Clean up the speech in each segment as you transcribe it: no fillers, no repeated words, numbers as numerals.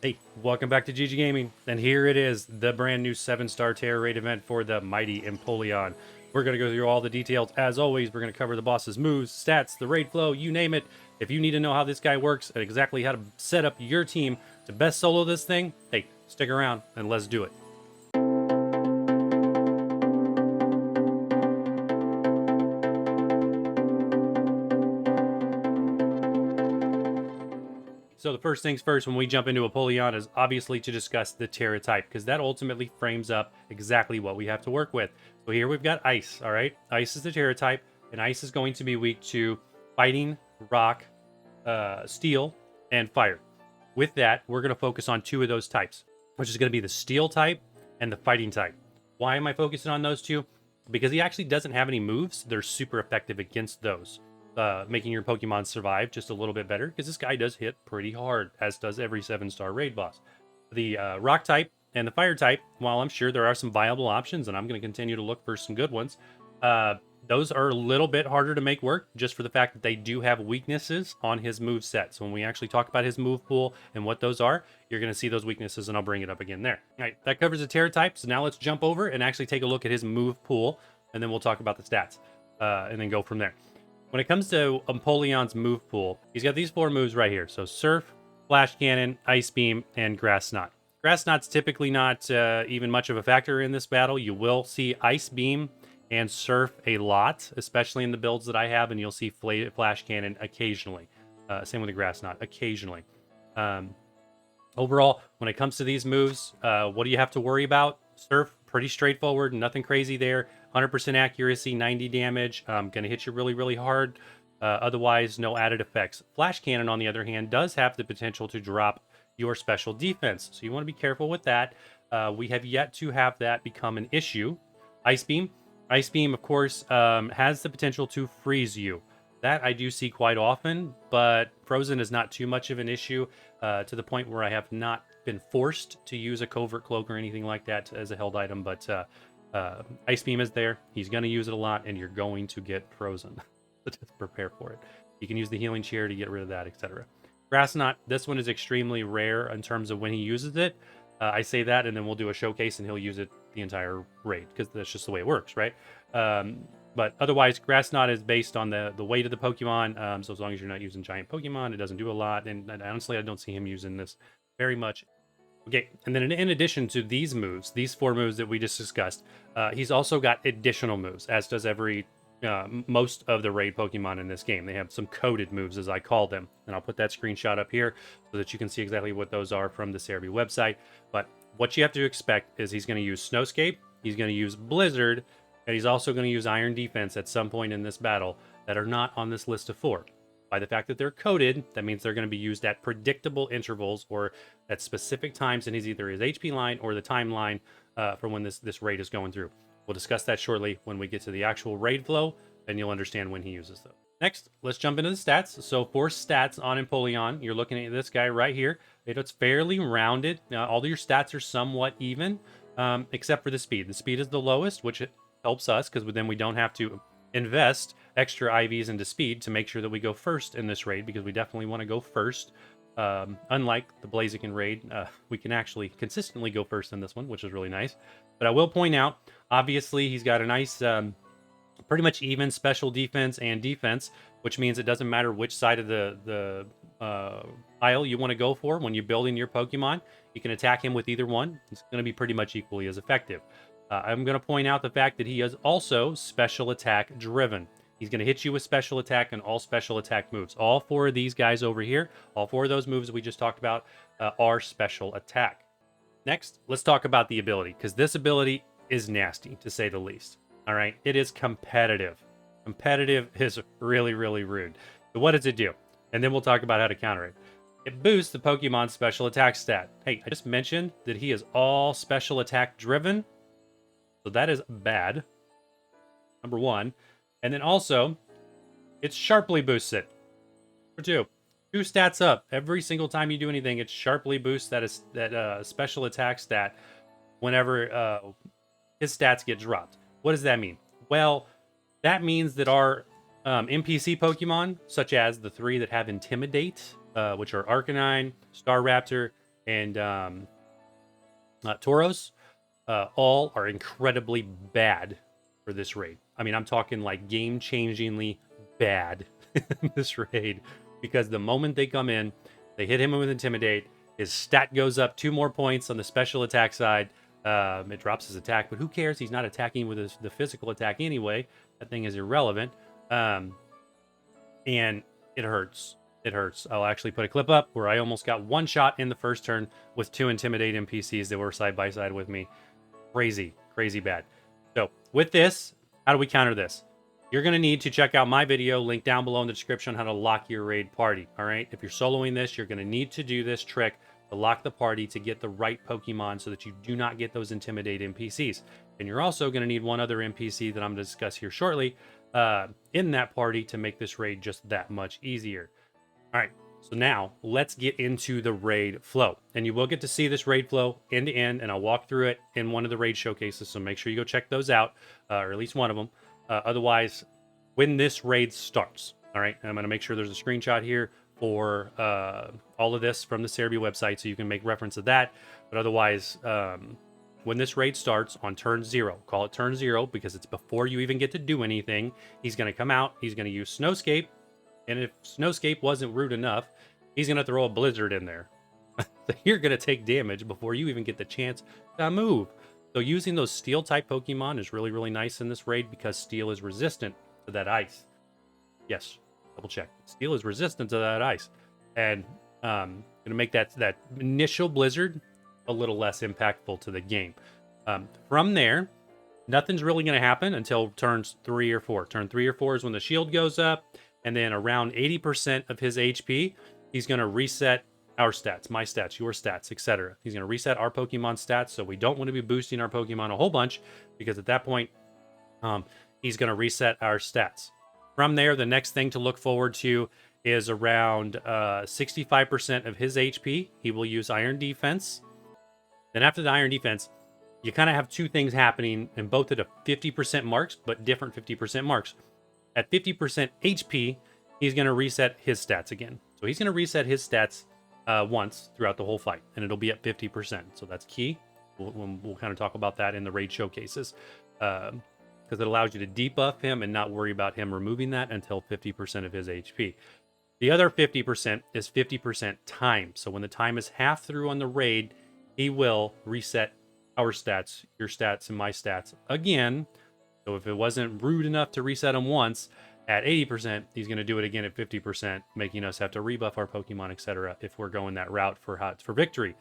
Hey, welcome back to gggaming, and here it is, the brand new 7-star Tera Raid event for the mighty Empoleon. We're going to go through all the details. As always, we're going to cover the boss's moves, stats, the raid flow, you name it. If you need to know how this guy works and exactly how to set up your team to best solo this thing, hey, stick around and let's do it. So the first things first, when we jump into Empoleon, is obviously to discuss the Tera type, because that ultimately frames up exactly what we have to work with. So here we've got Ice, all right? Ice is the Tera type, and Ice is going to be weak to Fighting, Rock, Steel, and Fire. With that, we're going to focus on two of those types, which is going to be the Steel type and the Fighting type. Why am I focusing on those two? Because he actually doesn't have any moves that are super effective against those. Making your Pokemon survive just a little bit better, because this guy does hit pretty hard, as does every 7-star raid boss. The rock type and the fire type, while I'm sure there are some viable options, and I'm going to continue to look for some good ones, those are a little bit harder to make work, just for the fact that they do have weaknesses on his move set. So when we actually talk about his move pool and what those are, you're going to see those weaknesses, and I'll bring it up again there. All right, that covers the Tera type. So now let's jump over and actually take a look at his move pool, and then we'll talk about the stats, and then go from there. When it comes to Empoleon's move pool, he's got these 4 moves right here. So Surf, Flash Cannon, Ice Beam, and Grass Knot. Grass Knot's typically not even much of a factor in this battle. You will see Ice Beam and Surf a lot, especially in the builds that I have, and you'll see Flash Cannon occasionally. Same with the Grass Knot, occasionally. Overall, when it comes to these moves, what do you have to worry about? Surf, pretty straightforward, nothing crazy there. 100% accuracy, 90 damage, gonna hit you really, really hard. Otherwise, no added effects. Flash Cannon, on the other hand, does have the potential to drop your special defense, so you want to be careful with that. We have yet to have that become an issue. Ice Beam, of course, has the potential to freeze you. That I do see quite often, but Frozen is not too much of an issue, to the point where I have not been forced to use a covert cloak or anything like that as a held item, but Ice Beam is there. He's going to use it a lot, and you're going to get frozen. So just prepare for it. You can use the healing chair to get rid of that, etc. Grass Knot, this one is extremely rare in terms of when he uses it. I say that, and then we'll do a showcase, and he'll use it the entire raid, because that's just the way it works, right? But otherwise, Grass Knot is based on the weight of the Pokemon, so as long as you're not using giant Pokemon, it doesn't do a lot, and honestly, I don't see him using this very much. Okay, and then in addition to these moves, these 4 moves that we just discussed, he's also got additional moves, as does every most of the raid Pokemon in this game. They have some coded moves, as I call them, and I'll put that screenshot up here so that you can see exactly what those are from the Cerebi website. But what you have to expect is he's going to use Snowscape, he's going to use Blizzard, and he's also going to use Iron Defense at some point in this battle that are not on this list of 4. By the fact that they're coded, that means they're going to be used at predictable intervals or at specific times in either his HP line or the timeline for when this raid is going through. We'll discuss that shortly when we get to the actual raid flow, and you'll understand when he uses them. Next, let's jump into the stats. So for stats on Empoleon, you're looking at this guy right here. It's fairly rounded. Now, all of your stats are somewhat even, except for the speed. The speed is the lowest, which helps us because then we don't have to invest extra IVs into speed to make sure that we go first in this raid, because we definitely want to go first. Unlike the Blaziken raid, we can actually consistently go first in this one, which is really nice. But I will point out, obviously, he's got a nice, pretty much even special defense and defense, which means it doesn't matter which side of the aisle you want to go for when you're building your Pokemon. You can attack him with either one. It's going to be pretty much equally as effective. I'm going to point out the fact that he is also special attack driven. He's going to hit you with special attack and all special attack moves. All 4 of these guys over here, all 4 of those moves we just talked about are special attack. Next, let's talk about the ability, because this ability is nasty, to say the least. All right, it is competitive. Competitive is really, really rude. So what does it do? And then we'll talk about how to counter it. It boosts the Pokemon's special attack stat. Hey, I just mentioned that he is all special attack driven. So that is bad, number 1. And then also, it's sharply boosted. Number 2. 2 stats up. Every single time you do anything, it sharply boosts that special attack stat whenever his stats get dropped. What does that mean? Well, that means that our NPC Pokemon, such as the 3 that have Intimidate, which are Arcanine, Staraptor, and Tauros, all are incredibly bad for this raid. I mean, I'm talking like game-changingly bad in this raid, because the moment they come in, they hit him with Intimidate, his stat goes up 2 more points on the special attack side. It drops his attack, but who cares? He's not attacking with the physical attack anyway. That thing is irrelevant. And it hurts. It hurts. I'll actually put a clip up where I almost got 1 shot in the first turn with 2 Intimidate NPCs that were side by side with me. Crazy, crazy bad. So with this, how do we counter this? You're going to need to check out my video, link down below in the description, how to lock your raid party. All right. If you're soloing this, you're going to need to do this trick to lock the party to get the right Pokemon so that you do not get those Intimidate NPCs. And you're also going to need one other NPC that I'm going to discuss here shortly in that party to make this raid just that much easier. All right. So now let's get into the raid flow, and you will get to see this raid flow end to end, and I'll walk through it in one of the raid showcases. So make sure you go check those out, or at least one of them. Otherwise, when this raid starts, all right, I'm going to make sure there's a screenshot here for all of this from the Cerebi website, so you can make reference to that. But otherwise, when this raid starts on turn 0, call it turn 0 because it's before you even get to do anything. He's going to come out. He's going to use Snowscape. And if Snowscape wasn't rude enough, he's going to throw a blizzard in there. So you're going to take damage before you even get the chance to move. So using those steel-type Pokemon is really, really nice in this raid because steel is resistant to that ice. Yes, double check. Steel is resistant to that ice. And going to make that initial blizzard a little less impactful to the game. From there, nothing's really going to happen until turns 3 or 4. Turn 3 or 4 is when the shield goes up. And then around 80% of his HP, he's going to reset our stats, my stats, your stats, etc. He's going to reset our Pokemon stats, so we don't want to be boosting our Pokemon a whole bunch, because at that point, he's going to reset our stats. From there, the next thing to look forward to is around 65% of his HP. He will use Iron Defense. Then after the Iron Defense, you kind of have 2 things happening, and both at a 50% marks, but different 50% marks. At 50% HP, he's going to reset his stats again. So he's going to reset his stats once throughout the whole fight, and it'll be at 50%. So that's key. We'll kind of talk about that in the raid showcases, because it allows you to debuff him and not worry about him removing that until 50% of his HP. The other 50% is 50% time. So when the time is half through on the raid, he will reset our stats, your stats, and my stats again. So if it wasn't rude enough to reset them once at 80%, he's going to do it again at 50%, making us have to rebuff our Pokemon, etc. if we're going that route for victory.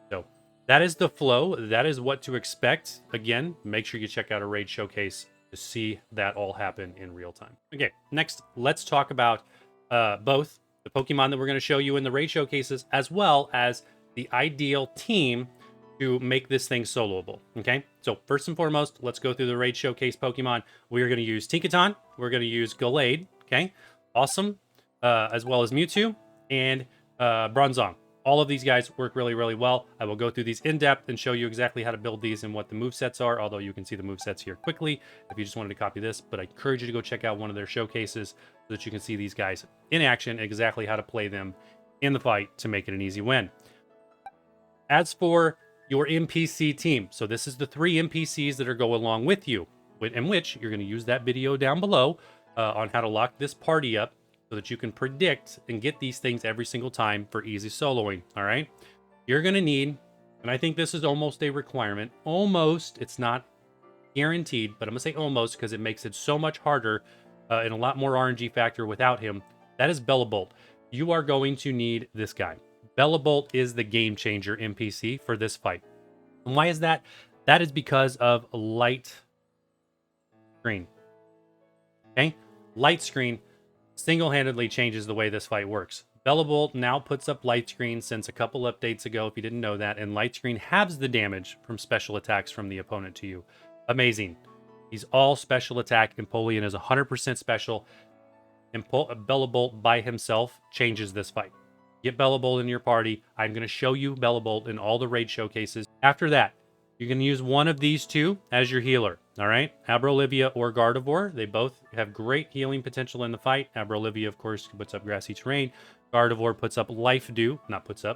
So that is the flow. That is what to expect. Again, make sure you check out a raid showcase to see that all happen in real time. Okay, next, let's talk about both the Pokemon that we're going to show you in the raid showcases, as well as the ideal team to make this thing soloable. Okay, so first and foremost, let's go through the raid showcase Pokemon. We are going to use Tinkaton. We're going to use Gallade. Okay, awesome, as well as Mewtwo and Bronzong. All of these guys work really, really well. I will go through these in depth and show you exactly how to build these and what the movesets are, although you can see the movesets here quickly if you just wanted to copy this. But I encourage you to go check out one of their showcases so that you can see these guys in action, exactly how to play them in the fight to make it an easy win. As for your NPC team, so this is the 3 NPCs that are going along with you, in which you're going to use that video down below on how to lock this party up so that you can predict and get these things every single time for easy soloing. All right, you're going to need, and I think this is almost a requirement, almost, it's not guaranteed, but I'm going to say almost because it makes it so much harder and a lot more RNG factor without him. That is Bellabolt. You are going to need this guy. Bellabolt is the game changer NPC for this fight. And why is that? That is because of light screen. Okay? Light screen single-handedly changes the way this fight works. Bellabolt now puts up light screen since a couple updates ago, if you didn't know that, and light screen halves the damage from special attacks from the opponent to you. Amazing. He's all special attack. Empoleon is 100% special. Bellabolt by himself changes this fight. Get Bellabolt in your party. I'm going to show you Bellabolt in all the raid showcases. After that, you're going to use one of these 2 as your healer. All right, Abrolivia or Gardevoir. They both have great healing potential in the fight. Abrolivia, of course, puts up grassy terrain. Gardevoir puts up Life Dew,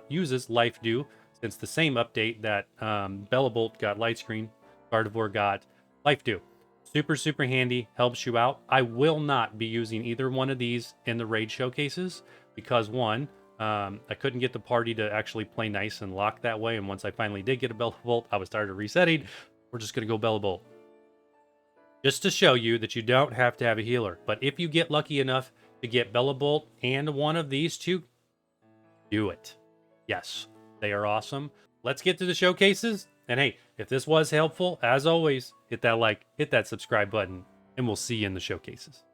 uses Life Dew since the same update that Bellabolt got Light Screen, Gardevoir got Life Dew. Super, super handy, helps you out. I will not be using either one of these in the raid showcases because one, I couldn't get the party to actually play nice and lock that way. And once I finally did get a Bellabolt, I was tired of resetting. We're just going to go Bellabolt. Just to show you that you don't have to have a healer. But if you get lucky enough to get Bellabolt and one of these two, do it. Yes, they are awesome. Let's get to the showcases. And hey, if this was helpful, as always, hit that like, hit that subscribe button, and we'll see you in the showcases.